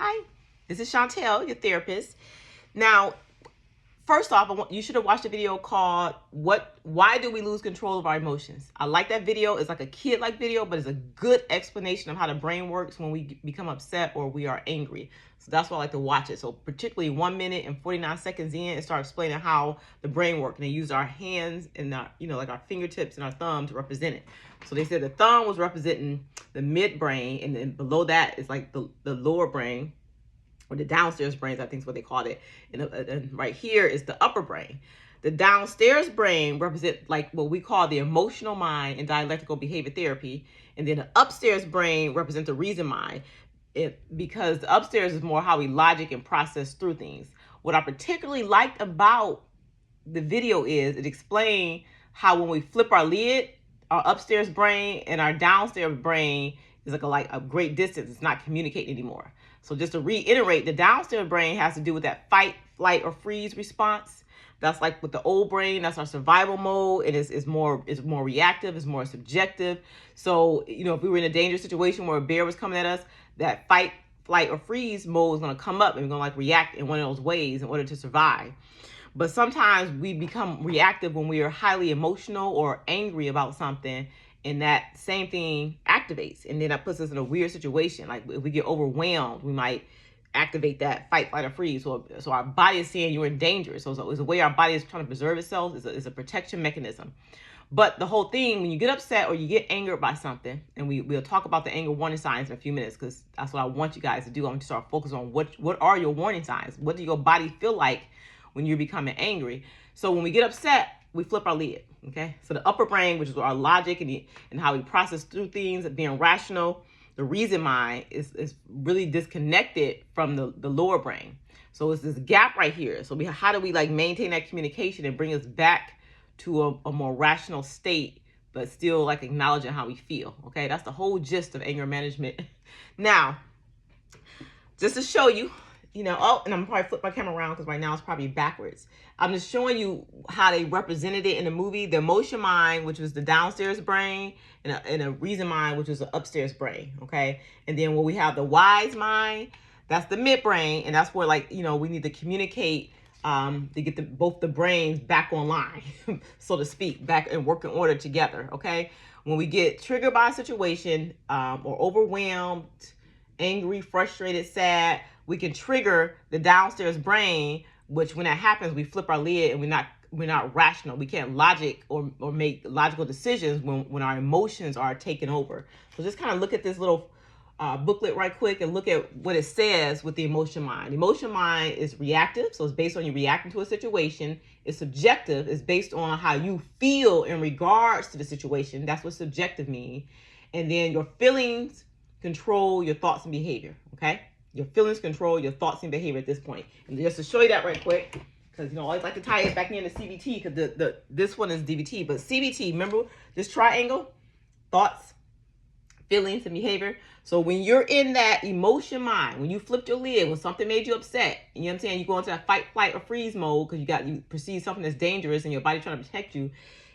Hi, this is Chantel, your therapist. Now, first off, you should have watched a video called Why Do We Lose Control of Our Emotions? I like that video. It's like a kid-like video, but it's a good explanation of how the brain works when we become upset or we are angry. So that's why I like to watch it. So particularly 1 minute and 49 seconds in, it starts explaining how the brain works. And they use our hands and our, like our fingertips and our thumb to represent it. So they said the thumb was representing the midbrain, and then below that is like the lower brain, or the downstairs brains, I think is what they called it. And right here is the upper brain. The downstairs brain represents like what we call the emotional mind in dialectical behavior therapy. And then the upstairs brain represents the reason mind, because the upstairs is more how we logic and process through things. What I particularly liked about the video is it explained how when we flip our lid, our upstairs brain and our downstairs brain is like a great distance. It's not communicating anymore. So just to reiterate, the downstairs brain has to do with that fight, flight, or freeze response. That's like with the old brain, that's our survival mode. It is more reactive, it's more subjective. So, if we were in a dangerous situation where a bear was coming at us, that fight, flight, or freeze mode is gonna come up and we're gonna react in one of those ways in order to survive. But sometimes we become reactive when we are highly emotional or angry about something, and that same thing activates, and then that puts us in a weird situation. Like if we get overwhelmed, we might activate that fight, flight, or freeze. So our body is saying you're in danger. So it's a way our body is trying to preserve itself. It's a protection mechanism. But the whole thing, when you get upset or you get angered by something, and we'll talk about the anger warning signs in a few minutes, because that's what I want you guys to do. I want you to start focusing on what are your warning signs? What do your body feel like when you're becoming angry? So when we get upset, we flip our lid, okay? So the upper brain, which is our logic and how we process through things, being rational, the reason mind is really disconnected from the lower brain. So it's this gap right here. So how do we maintain that communication and bring us back to a more rational state, but still acknowledging how we feel, okay? That's the whole gist of anger management. Now, just to show you, and I'm probably flip my camera around because right now it's probably backwards. I'm just showing you how they represented it in the movie. The emotion mind, which was the downstairs brain, and a reason mind, which was the upstairs brain, okay? And then when we have the wise mind, that's the midbrain, and that's where we need to communicate to get both the brains back online, so to speak, back and work in order together, okay? When we get triggered by a situation or overwhelmed, angry, frustrated, sad, we can trigger the downstairs brain, which when that happens, we flip our lid and we're not rational. We can't logic or make logical decisions when our emotions are taken over. So just kind of look at this little booklet right quick and look at what it says with the emotion mind. The emotion mind is reactive, so it's based on you reacting to a situation. It's subjective, it's based on how you feel in regards to the situation. That's what subjective means. And then your feelings control your thoughts and behavior, okay? Your feelings control your thoughts and behavior at this point. And just to show you that right quick, because I always like to tie it back into CBT, because this one is DBT, but CBT, remember this triangle? Thoughts, feelings, and behavior. So when you're in that emotion mind, when you flipped your lid, when something made you upset, you know what I'm saying? You go into that fight, flight, or freeze mode because you perceive something that's dangerous and your body trying to protect you.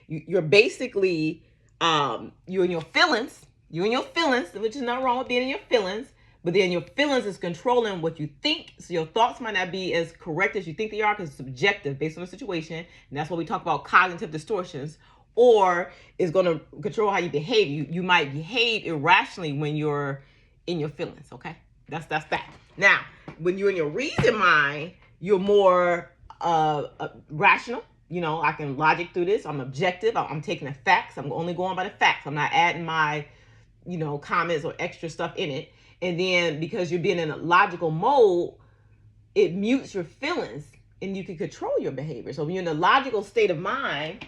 You're basically, you're in your feelings. You're in your feelings, which is not wrong with being in your feelings. But then your feelings is controlling what you think. So your thoughts might not be as correct as you think they are because it's subjective based on the situation. And that's what we talk about cognitive distortions. Or it's going to control how you behave. You might behave irrationally when you're in your feelings, okay? That's that. Now, when you're in your reason mind, you're more rational. I can logic through this. I'm objective. I'm taking the facts. I'm only going by the facts. I'm not adding my, comments or extra stuff in it. And then because you're being in a logical mode, it mutes your feelings and you can control your behavior. So when you're in a logical state of mind,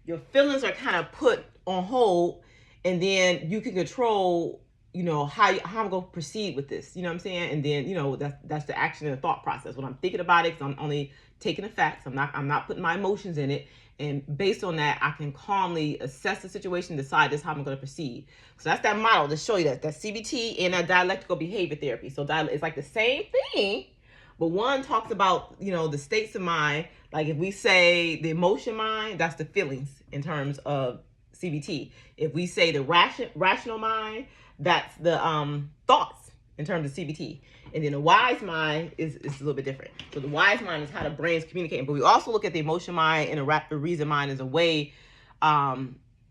your feelings are kind of put on hold, and then you can control, how I'm going to proceed with this. You know what I'm saying? And then, that's the action and the thought process. When I'm thinking about it, because I'm only taking the facts, I'm not putting my emotions in it. And based on that, I can calmly assess the situation, decide this how I'm going to proceed. So that's that model to show you that CBT and that dialectical behavior therapy. So it's like the same thing, but one talks about, the states of mind. Like if we say the emotion mind, that's the feelings in terms of CBT. If we say the rational mind, that's the thoughts in terms of CBT. And then the wise mind is a little bit different. So the wise mind is how the brain's communicating. But we also look at the emotion mind and the reason mind as a way.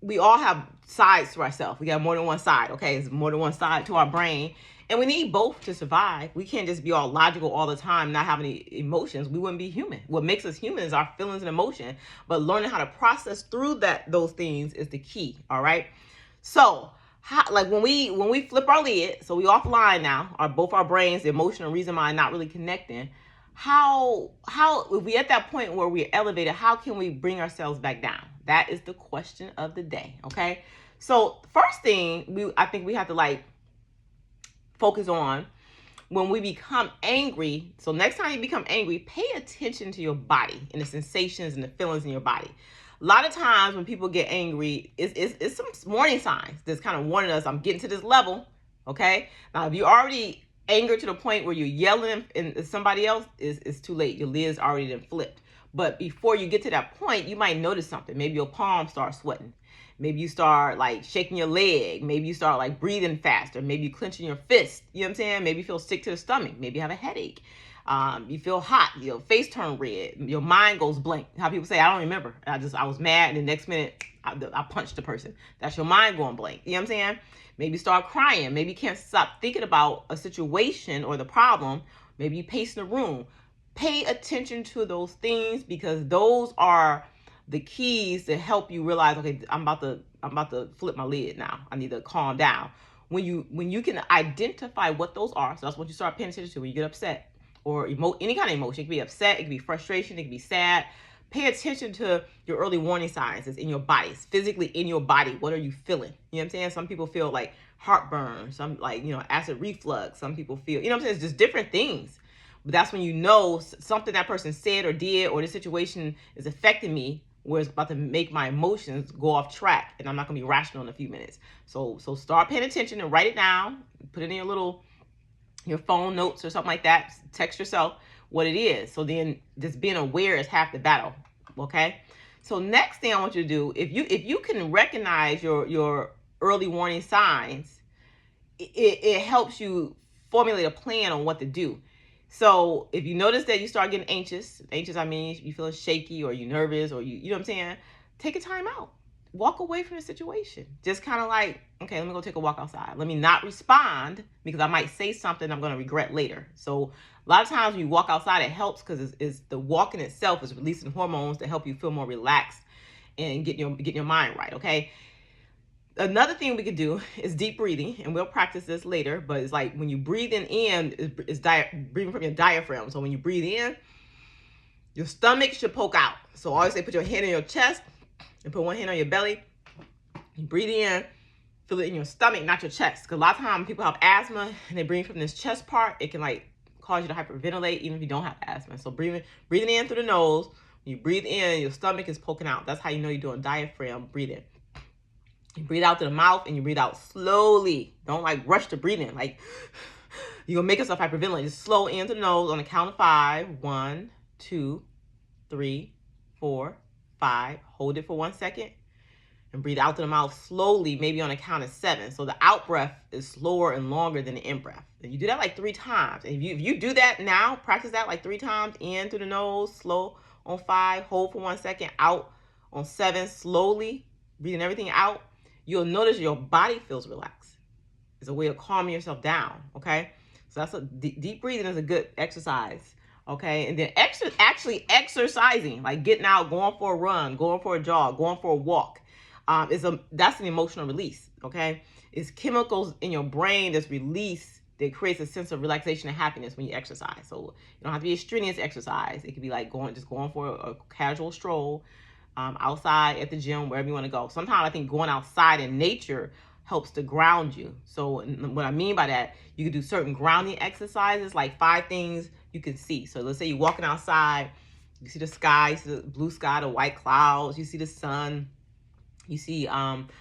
We all have sides to ourselves. We got more than one side, okay? It's more than one side to our brain. And we need both to survive. We can't just be all logical all the time, not have any emotions. We wouldn't be human. What makes us human is our feelings and emotion. But learning how to process through those things is the key, all right? So, like when we flip our lid, so we offline now, both our brains, the emotion and reason mind not really connecting. How if we at that point where we're elevated, how can we bring ourselves back down? That is the question of the day, okay? So first thing I think we have to like focus on when we become angry. So next time you become angry, pay attention to your body and the sensations and the feelings in your body. A lot of times when people get angry, it's some warning signs that's kind of warning us, I'm getting to this level, okay? Now, if you're already angered to the point where you're yelling at somebody else, it's too late. Your lid's already been flipped. But before you get to that point, you might notice something. Maybe your palms start sweating. Maybe you start like shaking your leg. Maybe you start like breathing faster. Maybe you clenching your fist. You know what I'm saying? Maybe you feel sick to the stomach. Maybe you have a headache. You feel hot, your face turn red, your mind goes blank. How people say, I don't remember. I was mad, and the next minute I punched the person. That's your mind going blank. You know what I'm saying? Maybe you start crying. Maybe you can't stop thinking about a situation or the problem. Maybe you pace in the room. Pay attention to those things, because those are the keys to help you realize, okay, I'm about to flip my lid now. I need to calm down. When you can identify what those are, so that's what you start paying attention to when you get upset. Or any kind of emotion. It can be upset, it can be frustration, it can be sad. Pay attention to your early warning signs that's in your body. It's physically in your body. What are you feeling? You know what I'm saying? Some people feel like heartburn, some like, acid reflux. Some people feel, you know what I'm saying? It's just different things. But that's when you know something that person said or did, or this situation is affecting me, where it's about to make my emotions go off track, and I'm not gonna be rational in a few minutes. So start paying attention and write it down. Put it in your phone notes or something like that. Text yourself what it is. So then just being aware is half the battle. Okay. So next thing I want you to do, if you can recognize your early warning signs, it helps you formulate a plan on what to do. So if you notice that you start getting anxious, I mean you feeling shaky, or you nervous, or you know what I'm saying, take a time out. Walk away from the situation. Just kind of like, okay, let me go take a walk outside. Let me not respond, because I might say something I'm going to regret later. So a lot of times when you walk outside, it helps, because it's the walking itself is releasing hormones to help you feel more relaxed and get your mind right. Okay. Another thing we could do is deep breathing, and we'll practice this later. But it's like when you breathe in, it's breathing from your diaphragm. So when you breathe in, your stomach should poke out. So I always say put your hand in your chest and put one hand on your belly. You breathe in, feel it in your stomach, not your chest. Because a lot of times people have asthma and they breathe from this chest part, it can like cause you to hyperventilate even if you don't have asthma. So breathing in through the nose. When you breathe in, your stomach is poking out. That's how you know you're doing diaphragm breathing. You breathe out through the mouth and you breathe out slowly. Don't like rush to breathe in. Like you're gonna make yourself hyperventilate. Just slow in through the nose on the count of 5. 1, 2, 3, 4, 5. Hold it for 1 second. And breathe out through the mouth slowly, maybe on a count of 7. So the out breath is slower and longer than the in breath. And you do that like 3 times. And if you do that now, practice that like 3 times. In through the nose, slow on 5, hold for 1 second, out on 7, slowly, breathing everything out. You'll notice your body feels relaxed. It's a way of calming yourself down, okay? So that's deep breathing is a good exercise, okay? And then actually exercising, like getting out, going for a run, going for a jog, going for a walk. That's an emotional release, okay? It's chemicals in your brain that's released that creates a sense of relaxation and happiness when you exercise. So you don't have to be a strenuous exercise. It could be like going for a casual stroll outside, at the gym, wherever you want to go. Sometimes I think going outside in nature helps to ground you. So what I mean by that, you can do certain grounding exercises, like 5 things you can see. So let's say you're walking outside, you see the sky, you see the blue sky, the white clouds, you see the sun. You see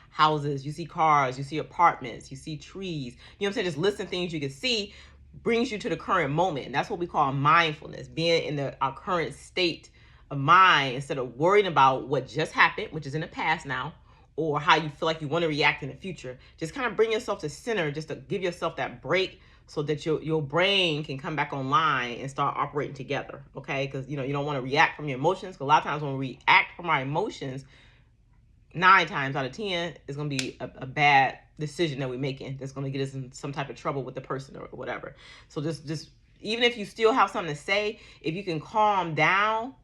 houses, you see cars, you see apartments, you see trees. You know what I'm saying? Just listing things you can see brings you to the current moment. And that's what we call mindfulness, being in our current state of mind instead of worrying about what just happened, which is in the past now, or how you feel like you want to react in the future. Just kind of bring yourself to center, just to give yourself that break so that your brain can come back online and start operating together, okay? Because you don't want to react from your emotions. Because a lot of times when we react from our emotions, 9 times out of 10 is going to be a bad decision that we're making that's going to get us in some type of trouble with the person or whatever. So just even if you still have something to say, if you can calm down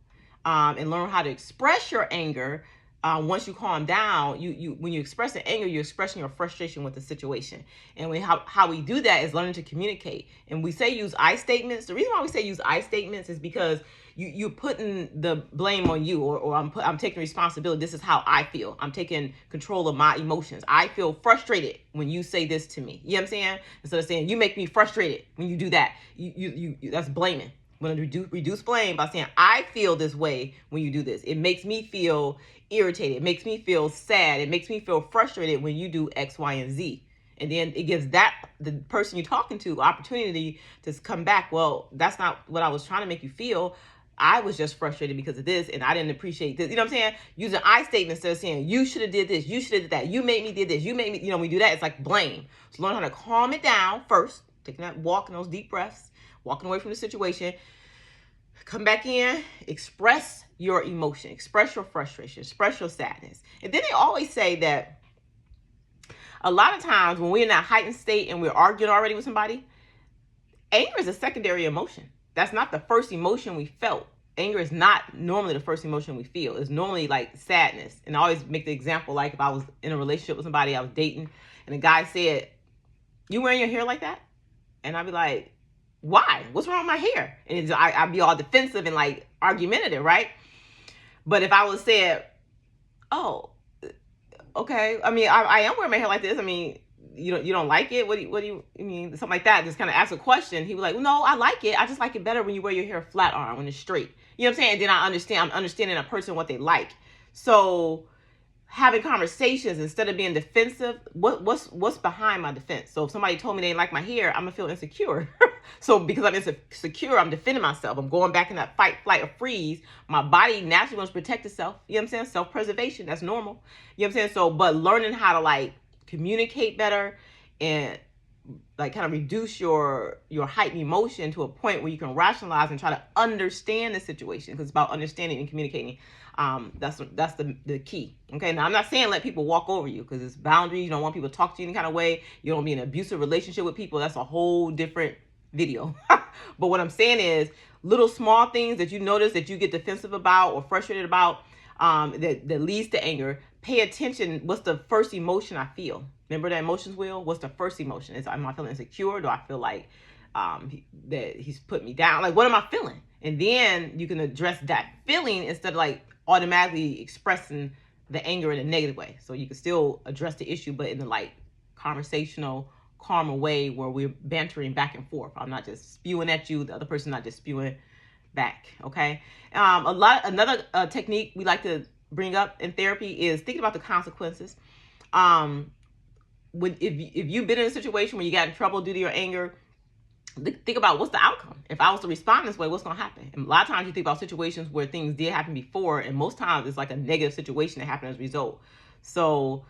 and learn how to express your anger. Once you calm down, when you express the anger, you're expressing your frustration with the situation. And how we do that is learning to communicate. And we say use I statements. The reason why we say use I statements is because you're putting the blame on you, or I'm taking responsibility. This is how I feel. I'm taking control of my emotions. I feel frustrated when you say this to me. You know what I'm saying? Instead of saying you make me frustrated when you do that, you that's blaming. I'm going to reduce blame by saying I feel this way when you do this. It makes me feel irritated. It makes me feel sad. It makes me feel frustrated when you do X, Y, and Z. And then it gives the person you're talking to opportunity to come back. Well, that's not what I was trying to make you feel. I was just frustrated because of this, and I didn't appreciate this. You know what I'm saying? Using I statements instead of saying you should have did this, you should have did that, you made me did this, you made me. We do that. It's like blame. So learn how to calm it down first, taking that walk and those deep breaths, walking away from the situation. Come back in, express your emotion, express your frustration, express your sadness. And then they always say that a lot of times when we're in that heightened state and we're arguing already with somebody, anger is a secondary emotion. That's not the first emotion we felt. Anger is not normally the first emotion we feel. It's normally like sadness. And I always make the example, like if I was in a relationship with somebody I was dating and a guy said, "You wearing your hair like that?" And I'd be like, "Why? What's wrong with my hair?" And I'd be all defensive and like argumentative, right? But if I was said, "Oh, okay. I mean, I am wearing my hair like this. I mean, you don't like it? What do you mean?" Something like that. Just kind of ask a question. He was like, "Well, no, I like it. I just like it better when you wear your hair flat iron, when it's straight." You know what I'm saying? And then I'm understanding a person what they like. So having conversations instead of being defensive, what's behind my defense? So if somebody told me they didn't like my hair, I'm gonna feel insecure. So because I'm insecure, I'm defending myself. I'm going back in that fight, flight, or freeze. My body naturally wants to protect itself. You know what I'm saying? Self-preservation, that's normal. You know what I'm saying? So, but learning how to like communicate better and like kind of reduce your heightened emotion to a point where you can rationalize and try to understand the situation, because it's about understanding and communicating. That's the key. Okay, now I'm not saying let people walk over you, because it's boundaries. You don't want people to talk to you any kind of way. You don't be in an abusive relationship with people. That's a whole different video. But what I'm saying is little small things that you notice that you get defensive about or frustrated about, that leads to anger. Pay attention. What's the first emotion I feel? Remember that emotions wheel? What's the first emotion? Am I feeling insecure? Do I feel like that he's put me down? Like, what am I feeling? And then you can address that feeling instead of like automatically expressing the anger in a negative way. So you can still address the issue, but in the like conversational, calmer way where we're bantering back and forth. I'm not just spewing at you. The other person not just spewing back. Okay. Another technique we like to bring up in therapy is thinking about the consequences. If you've been in a situation where you got in trouble due to your anger, think about what's the outcome. If I was to respond this way, what's going to happen? And a lot of times you think about situations where things did happen before, and most times it's like a negative situation that happened as a result. So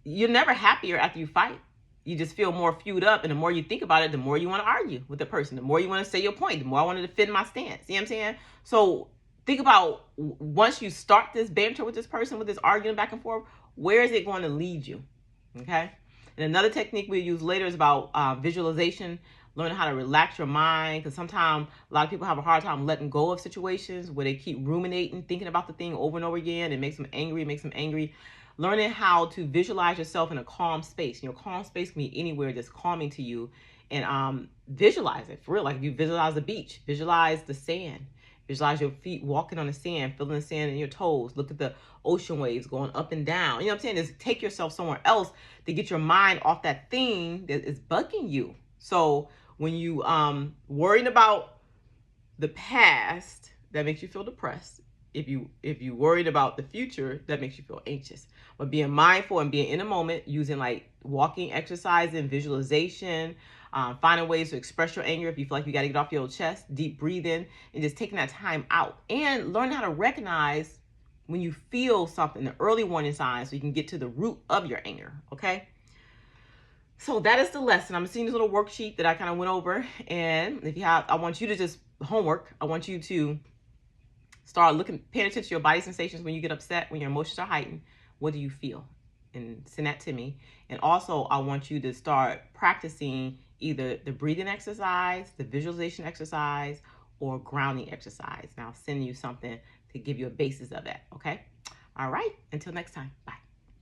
you're never happier after you fight. You just feel more fueled up, and the more you think about it, the more you want to argue with the person, the more you want to say your point, the more I want to defend my stance. You know what I'm saying? So think about, once you start this banter with this person, with this arguing back and forth, where is it going to lead you? Okay. And another technique we use later is about visualization, learning how to relax your mind, because sometimes a lot of people have a hard time letting go of situations where they keep ruminating, thinking about the thing over and over again. It makes them angry. Learning how to visualize yourself in a calm space. Calm space can be anywhere that's calming to you, and visualize it for real. Like, if you visualize the beach, visualize the sand. Visualize your feet walking on the sand, feeling the sand in your toes. Look at the ocean waves going up and down. You know what I'm saying? Just take yourself somewhere else to get your mind off that thing that is bugging you. So when you worrying about the past, that makes you feel depressed. If you worried about the future, that makes you feel anxious. But being mindful and being in a moment, using like walking, exercising, visualization, finding ways to express your anger if you feel like you got to get off your chest, deep breathing, and just taking that time out, and learn how to recognize when you feel something, the early warning signs, so you can get to the root of your anger. Okay. So that is the lesson. I'm seeing this little worksheet that I kind of went over. And if you have, I want you to just, homework, I want you to start paying attention to your body sensations when you get upset, when your emotions are heightened. What do you feel? And send that to me. And also, I want you to start practicing either the breathing exercise, the visualization exercise, or grounding exercise. Now, I'll send you something to give you a basis of that, okay? All right, until next time, bye.